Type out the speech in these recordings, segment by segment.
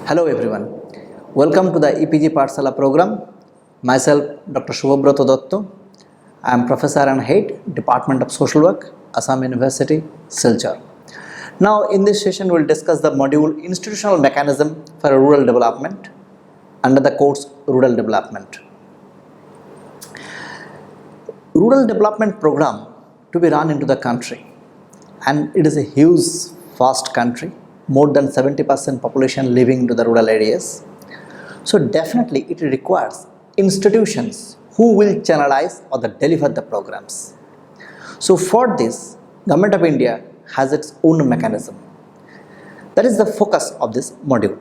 Hello everyone, welcome to the EPG Pathshala program. Myself Dr. Shubhabrato Datto. I am Professor and Head, Department of Social Work, Assam University, Silchar. Now in this session we will discuss the module Institutional Mechanism for Rural Development under the course Rural Development. Rural Development Program to be run into the country, and it is a huge, vast country, more than 70% population living into the rural areas. So definitely it requires institutions who will channelize or deliver the programs. So for this, Government of India has its own mechanism. That is the focus of this module.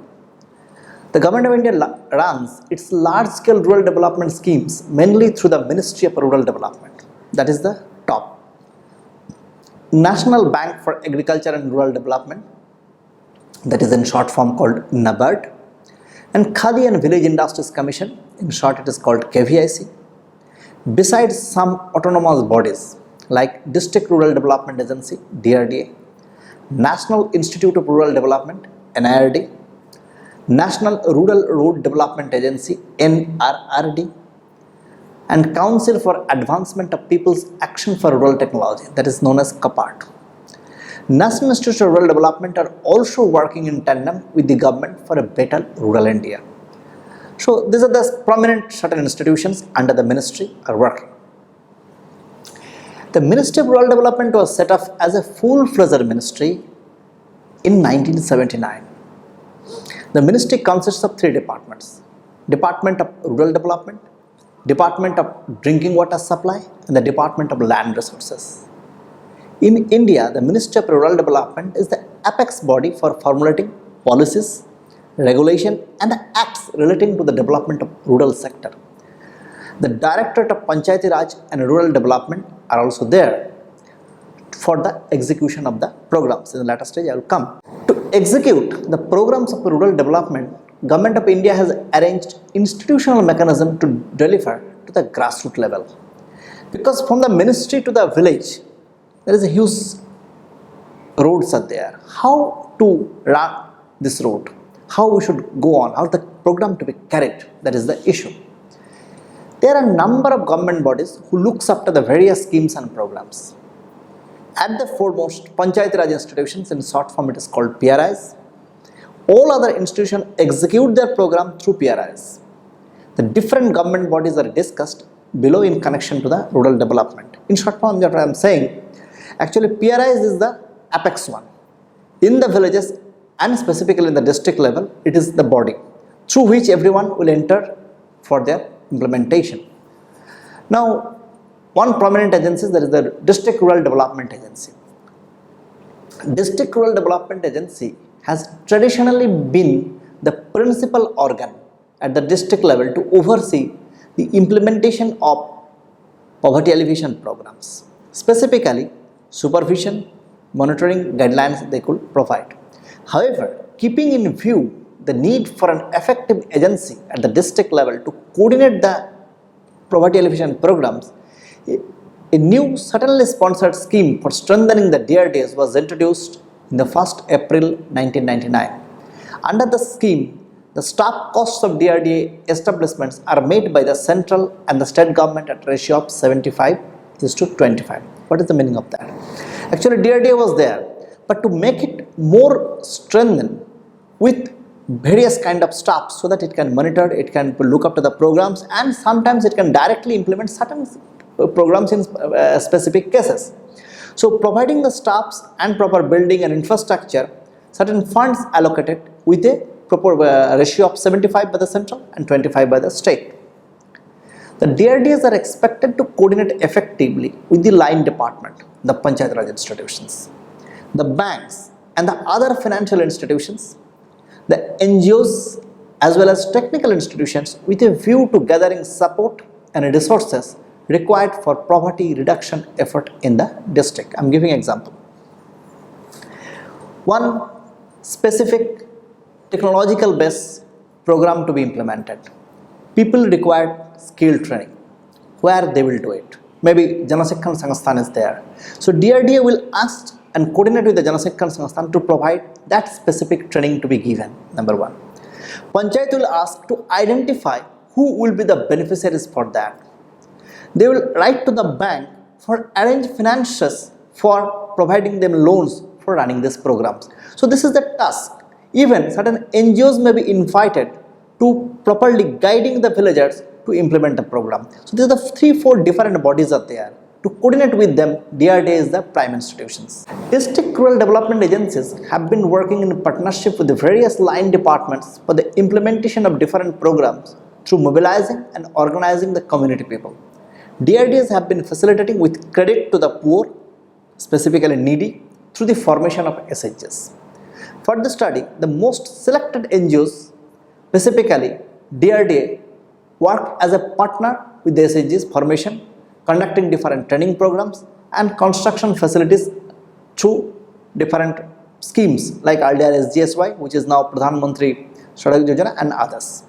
The Government of India runs its large-scale rural development schemes mainly through the Ministry of Rural Development. That is the top. National Bank for Agriculture and Rural Development, that is in short form called NABARD, and Khadi and Village Industries Commission, in short it is called KVIC. Besides some autonomous bodies like District Rural Development Agency, DRDA, National Institute of Rural Development, NIRD, National Rural Road Development Agency, NRRD, and Council for Advancement of People's Action for Rural Technology, that is known as CAPART. National Institutes of Rural Development are also working in tandem with the government for a better rural India. So these are the prominent certain institutions under the ministry are working. The Ministry of Rural Development was set up as a full-fledged ministry in 1979. The ministry consists of three departments: Department of Rural Development, Department of Drinking Water Supply, and the Department of Land Resources. In India, the Ministry of Rural Development is the apex body for formulating policies, regulation, and acts relating to the development of rural sector. The Directorate of Panchayati Raj and Rural Development are also there for the execution of the programs. In the latter stage, I will come. To execute the programs of rural development, Government of India has arranged institutional mechanism to deliver to the grassroots level. Because from the ministry to the village, there is a huge roads are there. How to run this road? How we should go on? How the program to be carried? That is the issue. There are a number of government bodies who looks after the various schemes and programs. At the foremost, Panchayati Raj institutions, in short form it is called PRIs. All other institutions execute their program through PRIs. The different government bodies are discussed below in connection to the rural development. In short form, what I am saying, actually PRIs is the apex one. In the villages and specifically in the district level, it is the body through which everyone will enter for their implementation. Now, one prominent agency is there is the District Rural Development Agency. District Rural Development Agency has traditionally been the principal organ at the district level to oversee the implementation of poverty alleviation programs. Specifically, supervision, monitoring guidelines they could provide. However, keeping in view the need for an effective agency at the district level to coordinate the poverty alleviation programs, a new certainly sponsored scheme for strengthening the DRDAs was introduced in the 1st April 1999. Under the scheme, the staff costs of DRDA establishments are made by the central and the state government at ratio of 75:25. What is the meaning of that? Actually, DRDA was there, but to make it more strengthened with various kind of staff so that it can monitor, it can look after the programs, and sometimes it can directly implement certain programs in specific cases. So providing the staffs and proper building and infrastructure, certain funds allocated with a proper ratio of 75 by the central and 25 by the state. The DRDAs are expected to coordinate effectively with the line department, the Panchayat Raj institutions, the banks and the other financial institutions, the NGOs as well as technical institutions with a view to gathering support and resources required for poverty reduction effort in the district. I am giving an example. One specific technological based program to be implemented. People require skill training. Where they will do it? Maybe Janashikhan Sansthan is there. So DRDA will ask and coordinate with the Janashikhan Sansthan to provide that specific training to be given, number one. Panchayat will ask to identify who will be the beneficiaries for that. They will write to the bank for arrange finances for providing them loans for running these programs. So this is the task. Even certain NGOs may be invited to properly guiding the villagers to implement the program. So these are the 3-4 different bodies are there. To coordinate with them, DRDA is the prime institutions. District Rural Development Agencies have been working in partnership with the various line departments for the implementation of different programs through mobilizing and organizing the community people. DRDAs have been facilitating with credit to the poor, specifically needy, through the formation of SHGs. For the study, the most selected NGOs, specifically DRDA, worked as a partner with the SHGs formation, conducting different training programs and construction facilities through different schemes like earlier SGSY, which is now Pradhan Mantri Sadak Yojana, and others.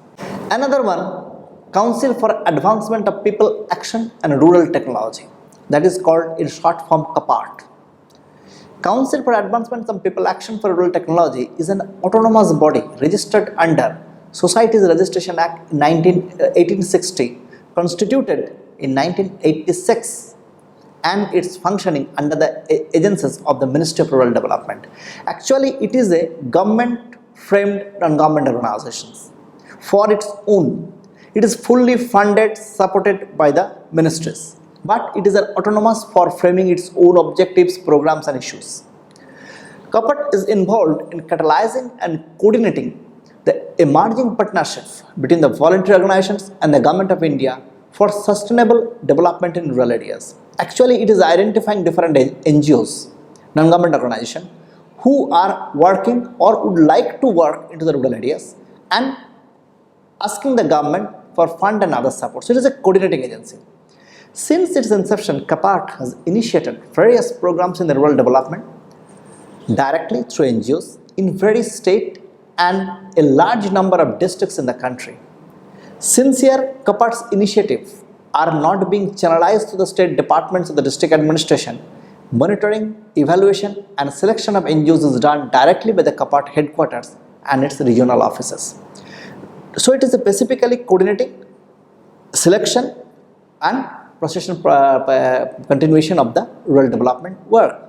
Another one, Council for Advancement of People Action and Rural Technology, that is called in short form CAPART. Council for Advancement of People Action for Rural Technology is an autonomous body registered under Societies Registration Act 1860, constituted in 1986, and it's functioning under the agencies of the Ministry of Rural Development. Actually, it is a government-framed non-government organization for its own. It is fully funded, supported by the ministries, but it is an autonomous for framing its own objectives, programs and issues. CAPART is involved in catalyzing and coordinating the emerging partnership between the voluntary organizations and the Government of India for sustainable development in rural areas. Actually, it is identifying different NGOs, non-government organizations, who are working or would like to work into the rural areas and asking the government for fund and other support. So it is a coordinating agency. Since its inception, CAPART has initiated various programs in the rural development directly through NGOs in various states and a large number of districts in the country. Since here, CAPART's initiatives are not being channelized to the state departments of the district administration, monitoring, evaluation and selection of NGOs is done directly by the CAPART headquarters and its regional offices. So it is specifically coordinating selection and procession continuation of the rural development work.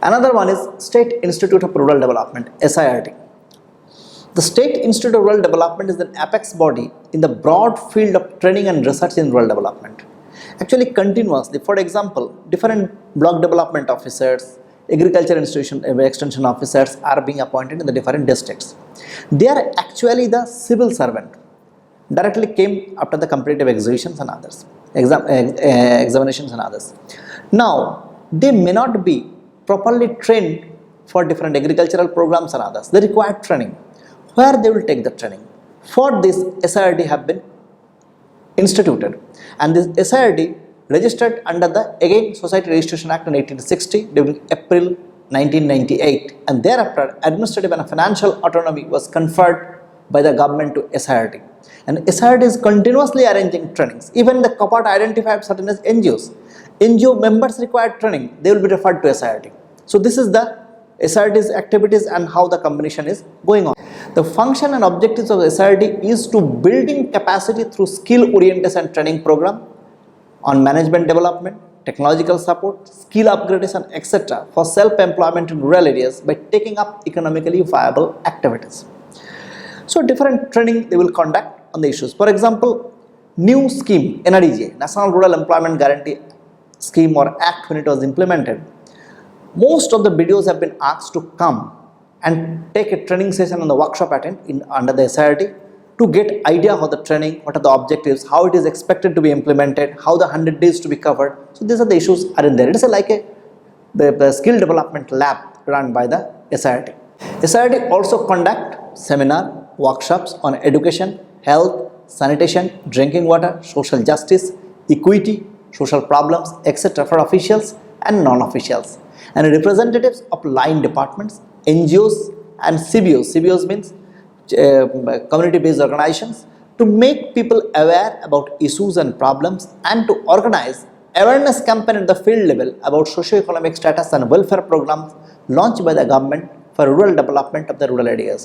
Another one is State Institute of Rural Development, SIRD. The State Institute of Rural Development is an apex body in the broad field of training and research in rural development. Actually continuously, for example, different block development officers, agriculture institution extension officers are being appointed in the different districts. They are actually the civil servant, directly came after the competitive examinations and others, examinations and others. Now, they may not be properly trained for different agricultural programs and others. They require training. Where they will take the training? For this, SIRD have been instituted, and this SIRD registered under the again Society Registration Act in 1860 during April 1998, and thereafter administrative and financial autonomy was conferred by the government to SIRD. And SIRD is continuously arranging trainings. Even the CAPART identified certain as NGOs. NGO members require training, they will be referred to SIRD. So this is the SIRD's activities and how the combination is going on. The function and objectives of SIRD is to building capacity through skill orientation training program on management development, technological support, skill upgradation, etc. for self-employment in rural areas by taking up economically viable activities. So different training they will conduct on the issues. For example, new scheme, NREGA, National Rural Employment Guarantee Scheme or Act, when it was implemented, most of the BDOs have been asked to come and take a training session on the workshop attend under the SIRD to get idea of the training, what are the objectives, how it is expected to be implemented, how the 100 days to be covered. So these are the issues are in there. It is like the skill development lab run by the SIRD. SIRD also conduct seminar, workshops on education, health, sanitation, drinking water, social justice, equity, social problems, etc. for officials and non-officials, and representatives of line departments, NGOs and CBOs. CBOs means community-based organizations, to make people aware about issues and problems and to organize awareness campaign at the field level about socio-economic status and welfare programs launched by the government for rural development of the rural areas.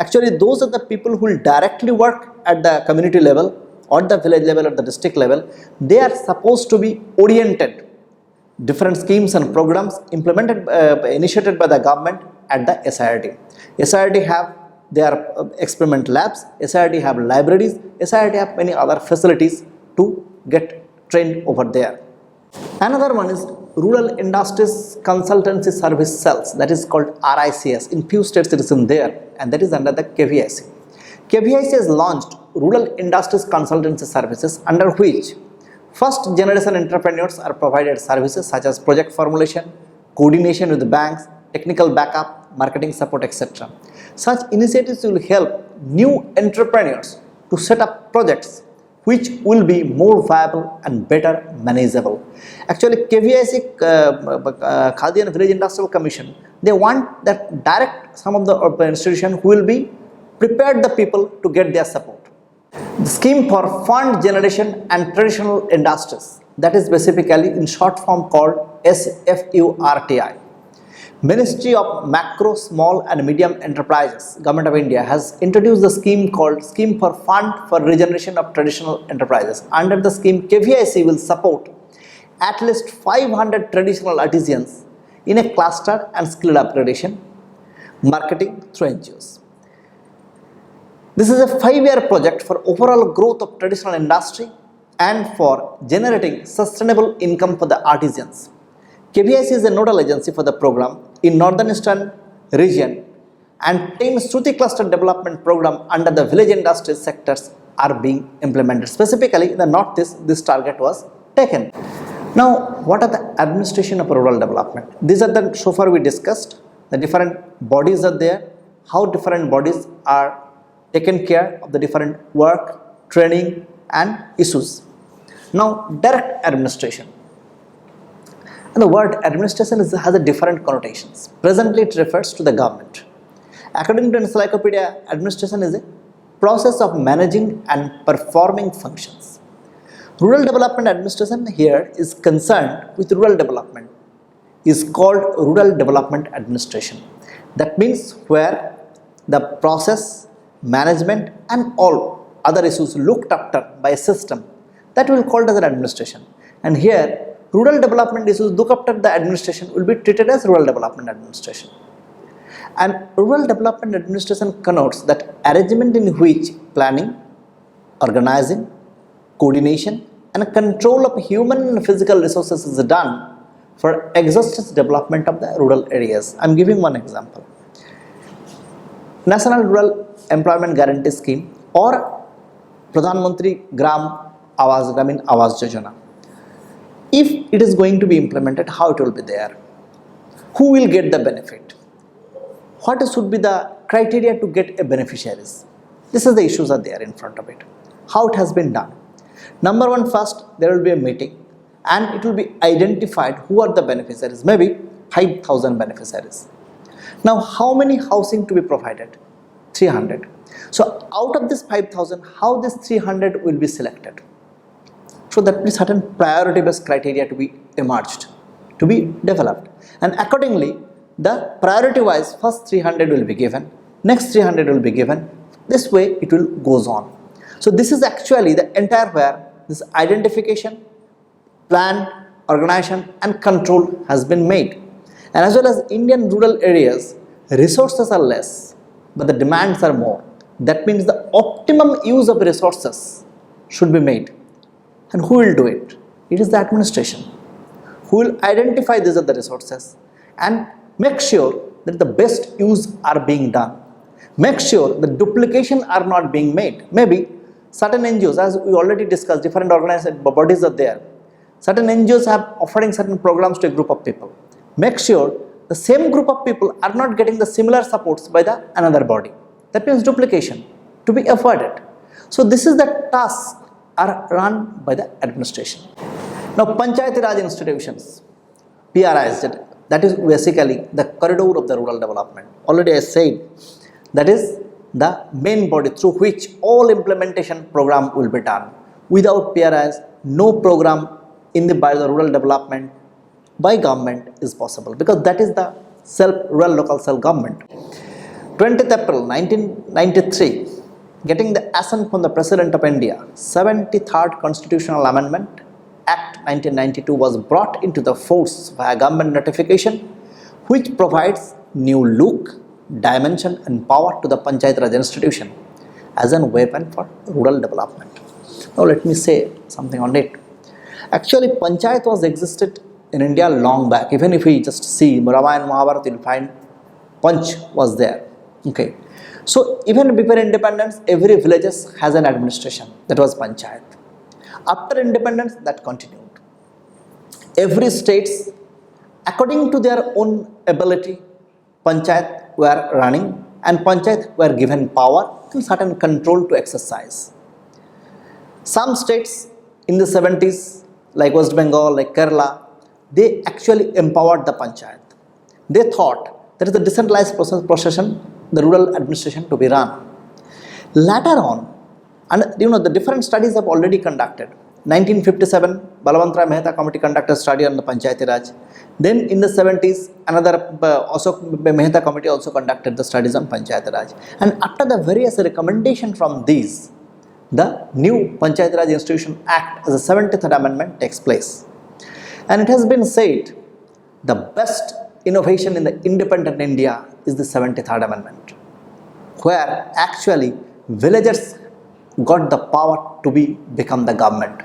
Actually, those are the people who will directly work at the community level or the village level or the district level. They are supposed to be oriented different schemes and programs implemented, initiated by the government at the SIRT. SIRT have their experiment labs, SIRT have libraries, SIRT have many other facilities to get trained over there. Another one is Rural Industries Consultancy Service Cells, that is called RICS. In few states it is in there, and that is under the KVIC. KVIC has launched Rural Industries Consultancy Services, under which first generation entrepreneurs are provided services such as project formulation, coordination with the banks, technical backup, marketing support, etc. Such initiatives will help new entrepreneurs to set up projects which will be more viable and better manageable. Actually, KVIC, Khadi and Village Industrial Commission, they want that direct some of the institutions who will be prepared the people to get their support. The scheme for fund generation and traditional industries, that is basically in short form called SFURTI. Ministry of Macro, Small and Medium Enterprises, Government of India has introduced the scheme called Scheme for Fund for Regeneration of Traditional Enterprises. Under the scheme, KVIC will support at least 500 traditional artisans in a cluster and skill upgradation, marketing through NGOs. This is a 5-year project for overall growth of traditional industry and for generating sustainable income for the artisans. KVIC is a nodal agency for the program in Northern Eastern region, and 10 Shruti cluster development program under the village industry sectors are being implemented. Specifically in the Northeast, this target was taken. Now, what are the administration of rural development? These are the, so far we discussed, the different bodies are there, how different bodies are taken care of the different work, training and issues. Now, direct administration. And the word administration has a different connotations. Presently, it refers to the government. According to Encyclopedia, administration is a process of managing and performing functions. Rural development administration here is concerned with rural development, is called rural development administration. That means where the process, management and all other issues looked after by a system, that will be called as an administration. And here, rural development issues look after the administration will be treated as rural development administration. And rural development administration connotes that arrangement in which planning, organizing, coordination and control of human and physical resources is done for exhaustive development of the rural areas. I am giving one example. National Rural Employment Guarantee Scheme or Pradhan Mantri Gramin Awas Yojana. If it is going to be implemented, how it will be there? Who will get the benefit? What should be the criteria to get a beneficiaries? This is the issues are there in front of it. How it has been done? Number one, first there will be a meeting and it will be identified who are the beneficiaries, maybe 5,000 beneficiaries. Now, how many housing to be provided? 300. So, out of this 5,000, how this 300 will be selected? So, that means certain priority based criteria to be emerged, to be developed. And accordingly, the priority wise first 300 will be given, next 300 will be given. This way it will goes on. So, this is actually the entire where this identification, plan, organization and control has been made. And as well as Indian rural areas, resources are less, but the demands are more. That means the optimum use of resources should be made. And who will do it? It is the administration who will identify these are the resources and make sure that the best use are being done. Make sure the duplication are not being made. Maybe certain NGOs, as we already discussed, different organized bodies are there. Certain NGOs have offering certain programs to a group of people. Make sure the same group of people are not getting the similar supports by the another body. That means duplication to be avoided. So this is the task are run by the administration. Now, Panchayati Raj institutions, PRIs, that is basically the corridor of the rural development. Already I said that is the main body through which all implementation program will be done. Without PRIs, no program by the rural development by government is possible, because that is the rural local self-government. 20th April 1993, getting the assent from the President of India, 73rd Constitutional Amendment Act 1992 was brought into the force via government notification, which provides new look, dimension and power to the Panchayat Raj institution as a weapon for rural development. Now let me say something on it. Actually, Panchayat was existed in India long back. Even if we just see Ramayana, Mahabharata, you'll find Panch was there. Okay. So even before independence, every village has an administration. That was Panchayat. After independence, that continued. Every states, according to their own ability, Panchayat were running and Panchayat were given power and certain control to exercise. Some states in the 70s, like West Bengal, like Kerala, they actually empowered the Panchayat. They thought that is the decentralized procession, the rural administration to be run. Later on, and the different studies have already conducted. 1957, Balwant Mehta Committee conducted a study on the Panchayati Raj. Then in the 70s, another Mehta Committee also conducted the studies on Panchayati Raj. And after the various recommendations from these, the new Panchayati Raj Institution Act as a 73rd Amendment takes place. And it has been said the best innovation in the independent India is the 73rd Amendment, where actually villagers got the power to become the government.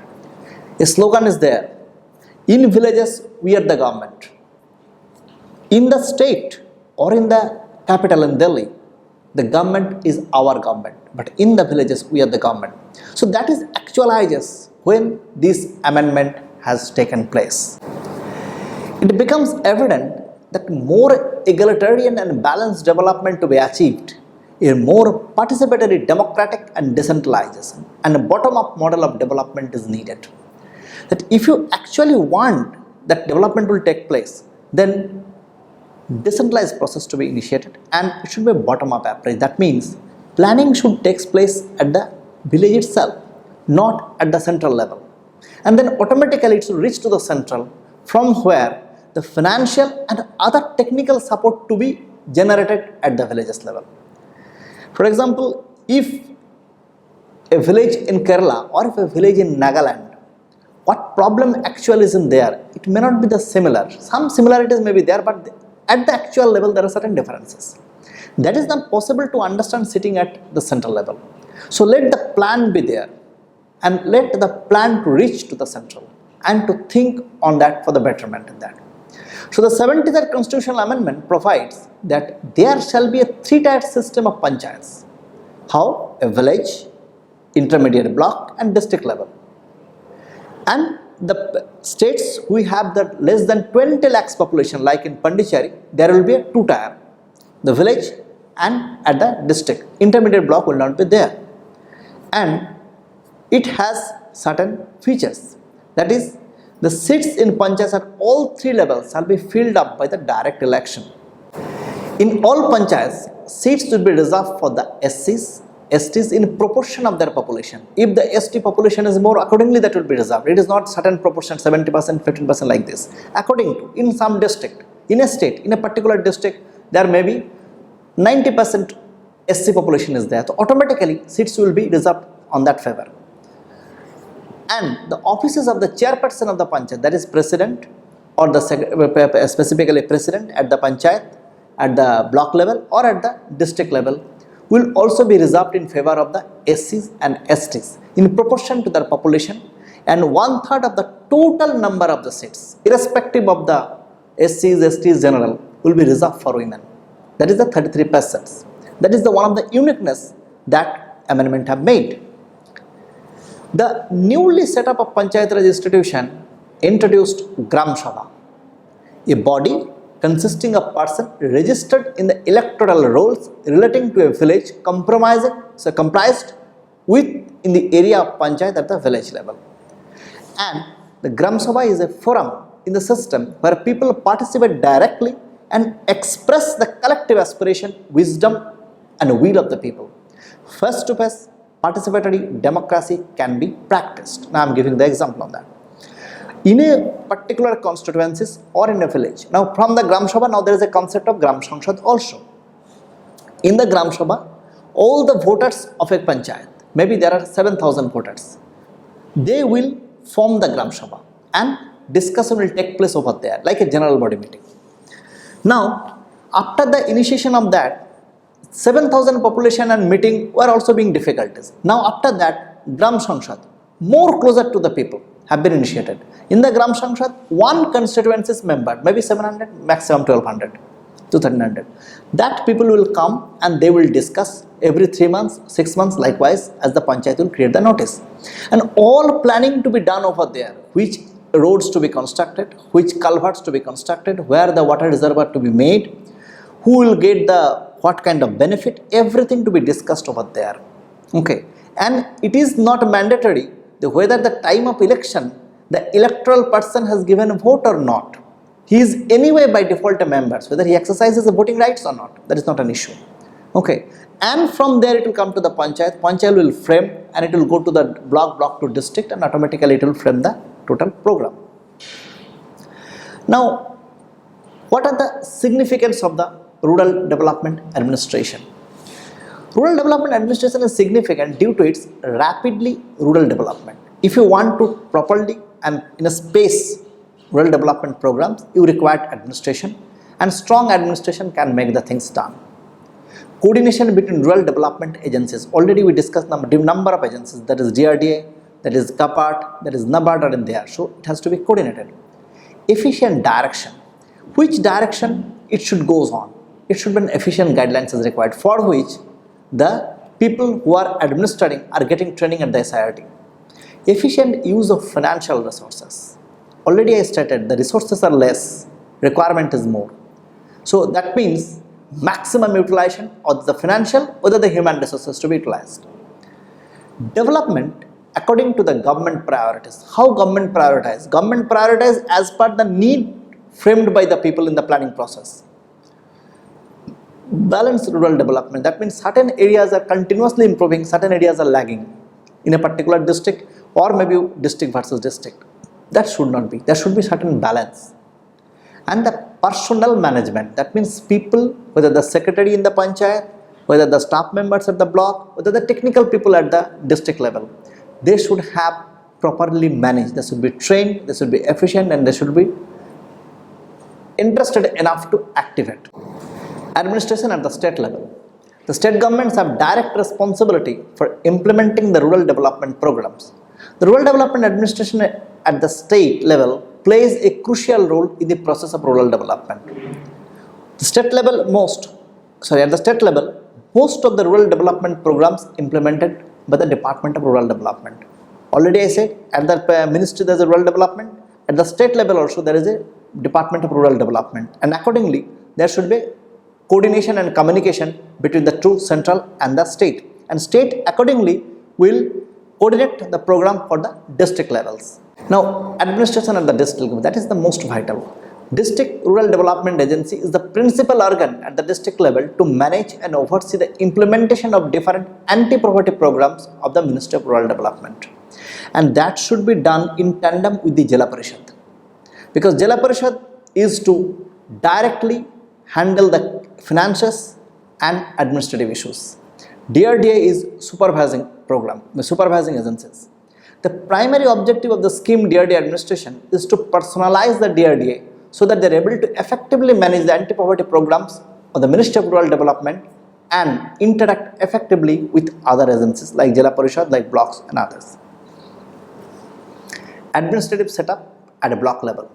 A slogan is there, in villages we are the government. In the state or in the capital in Delhi, the government is our government, but in the villages we are the government. So that is actualizes when this amendment has taken place. It becomes evident that more egalitarian and balanced development to be achieved, a more participatory, democratic and decentralization and a bottom-up model of development is needed. That if you actually want that development will take place, then decentralized process to be initiated and it should be a bottom-up approach. That means planning should take place at the village itself, not at the central level. And then automatically it should reach to the central, from where the financial and other technical support to be generated at the villages level. For example, if a village in Kerala or if a village in Nagaland, what problem actually is in there, it may not be the similar. Some similarities may be there, but at the actual level there are certain differences. That is not possible to understand sitting at the central level. So let the plan be there and let the plan to reach to the central and to think on that for the betterment in that. So the 73rd Constitutional Amendment provides that there shall be a three-tiered system of panchayats. How? A village, intermediate block and district level. And the states we have that less than 20 lakhs population, like in Pondicherry, there will be a two-tier, the village and at the district. Intermediate block will not be there. And it has certain features. That is, the seats in panchayats at all three levels shall be filled up by the direct election. In all panchayats, seats will be reserved for the SCs, STs in proportion of their population. If the ST population is more, accordingly that will be reserved. It is not certain proportion, 70%, 15% like this. According to, in some district, in a state, in a particular district, there may be 90% SC population is there. So automatically seats will be reserved on that favor. And the offices of the chairperson of the panchayat, that is president or the specifically president at the panchayat, at the block level or at the district level, will also be reserved in favor of the SCs and STs in proportion to their population, and 1/3 of the total number of the seats, irrespective of the SCs, STs general, will be reserved for women. That is the 33%. That is the one of the uniqueness that amendment have made. The newly set up of Panchayat Raj institution introduced Gram Sabha, a body consisting of persons registered in the electoral rolls relating to a village comprised with in the area of panchayat at the village level. And the Gram Sabha is a forum in the system where people participate directly and express the collective aspiration, wisdom and will of the people. Face to face participatory democracy can be practiced. Now I am giving the example of that. in a particular constituencies or in a village. Now from the Gram Sabha, now there is a concept of Gram Sanshad also. In the Gram Sabha, all the voters of a panchayat, maybe there are 7,000 voters, they will form the Gram Sabha and discussion will take place over there like a general body meeting. Now after the initiation of that, 7,000 population and meeting were also being difficulties. Now after that, Gram Sanshad, more closer to the people, have been initiated. In the Gram Sanshad, one constituency is member, maybe 700, maximum 1200 to 1300. That people will come and they will discuss every 3 months, 6 months, likewise as the panchayat will create the notice. And all planning to be done over there, which roads to be constructed, which culverts to be constructed, where the water reservoir to be made, who will get the what kind of benefit, everything to be discussed over there. Okay, and it is not mandatory whether the time of election the electoral person has given a vote or not. He is anyway by default a member, whether he exercises the voting rights or not, that is not an issue. Okay, and from there it will come to the panchayat, panchayat will frame and it will go to the block to district and automatically it will frame the total program. Now, what are the significance of the Rural Development Administration? Rural Development Administration is significant due to its rapidly rural development. If you want to properly and in a space rural development programs, you require administration, and strong administration can make the things done. Coordination between rural development agencies, already we discussed number of agencies, that is DRDA, that is GAPAT, that is NABARD are in there, so it has to be coordinated. Efficient direction, which direction it should goes on, it should be an efficient guidelines is required, for which the people who are administering are getting training at the SIRT. Efficient use of financial resources, already I stated the resources are less, requirement is more, so that means maximum utilization of the financial whether the human resources to be utilized. Development according to the government priorities. How government prioritize? Government prioritize as per the need framed by the people in the planning process. Balanced rural development, that means certain areas are continuously improving, certain areas are lagging in a particular district or maybe district versus district. That should not be, there should be certain balance. And the personnel management, that means people, whether the secretary in the panchayat, whether the staff members at the block, whether the technical people at the district level, they should have properly managed, they should be trained, they should be efficient, and they should be interested enough to activate. Administration at the state level. The state governments have direct responsibility for implementing the rural development programs. The rural development administration at the state level plays a crucial role in the process of rural development. The state level at the state level, most of the rural development programs implemented by the Department of Rural Development. Already I said at the ministry there is a rural development, at the state level also there is a Department of Rural Development, and accordingly there should be coordination and communication between the two central and the state, and state accordingly will coordinate the program for the district levels. Now administration at the district level, that is the most vital. District Rural Development Agency is the principal organ at the district level to manage and oversee the implementation of different anti-poverty programs of the Ministry of Rural Development, and that should be done in tandem with the Jila Parishad, because Jila Parishad is to directly handle the finances and administrative issues. DRDA is supervising agencies. The primary objective of the scheme DRDA administration is to personalize the DRDA so that they are able to effectively manage the anti-poverty programs of the Ministry of Rural Development and interact effectively with other agencies like Jila Parishad, like blocks and others. Administrative setup at a block level.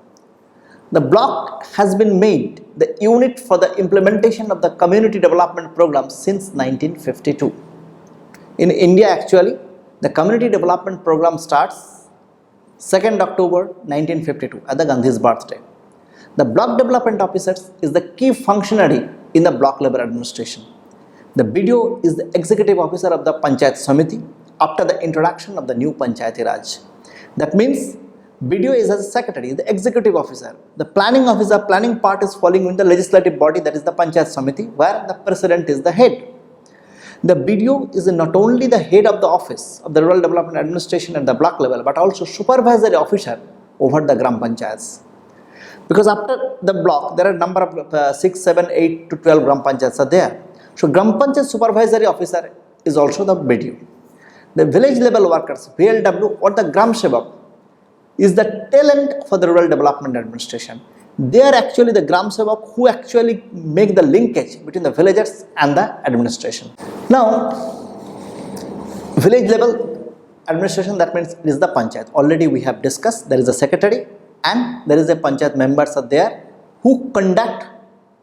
The block has been made the unit for the implementation of the community development program since 1952. In India actually, the community development program starts 2nd October 1952 at the Gandhi's birthday. The block development officers is the key functionary in the block level administration. The BDO is the executive officer of the Panchayat Samiti after the introduction of the new Panchayati Raj. That means BDO is as a secretary, the executive officer. The planning officer, planning part is falling in the legislative body, that is the Panchayat Samiti, where the president is the head. The BDO is not only the head of the office of the Rural Development Administration at the block level, but also supervisory officer over the Gram Panchayats. Because after the block, there are number of 6, 7, 8 to 12 Gram Panchayats are there. So Gram Panchayat supervisory officer is also the BDO. The village level workers, VLW or the Gram Sevak, is the talent for the rural development administration. They are actually the Gram Sevak who actually make the linkage between the villagers and the administration. Now, village level administration, that means it is the panchayat. Already we have discussed, there is a secretary and there is a panchayat members are there who conduct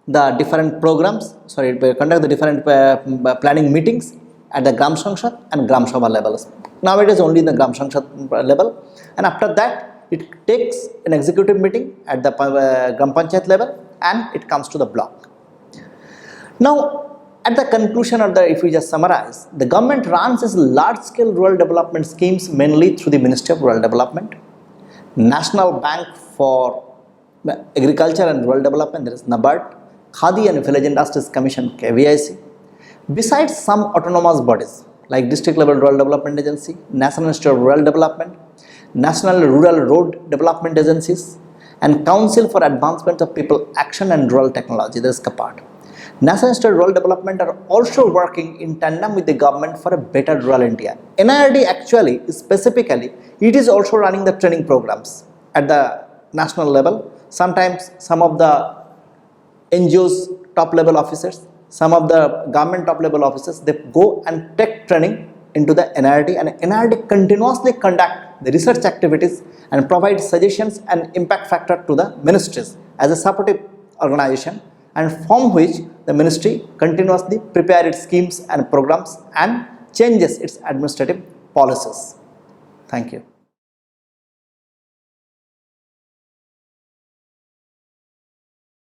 the different programs, conduct the different planning meetings at the Gram Sanksad and Gram Sabha levels. Now it is only in the Gram Sanksad level, and after that it takes an executive meeting at the Gram Panchayat level and it comes to the block. Now at the conclusion of if we just summarize, the government runs its large scale rural development schemes mainly through the Ministry of Rural Development, National Bank for Agriculture and Rural Development, there is NABARD, Khadi and Village Industries Commission KVIC, besides some autonomous bodies like District Level Rural Development Agency, National Institute of Rural Development, National Rural Road Development Agencies, and Council for Advancement of People Action and Rural Technology, that is CAPARD. National Institute of Rural Development are also working in tandem with the government for a better rural India. NIRD actually, specifically, it is also running the training programs at the national level. Sometimes some of the NGOs top level officers, some of the government top level officers, they go and take training into the NIRD, and NIRD continuously conduct the research activities and provide suggestions and impact factor to the ministries as a supportive organization, and from which the ministry continuously prepare its schemes and programs and changes its administrative policies. Thank you.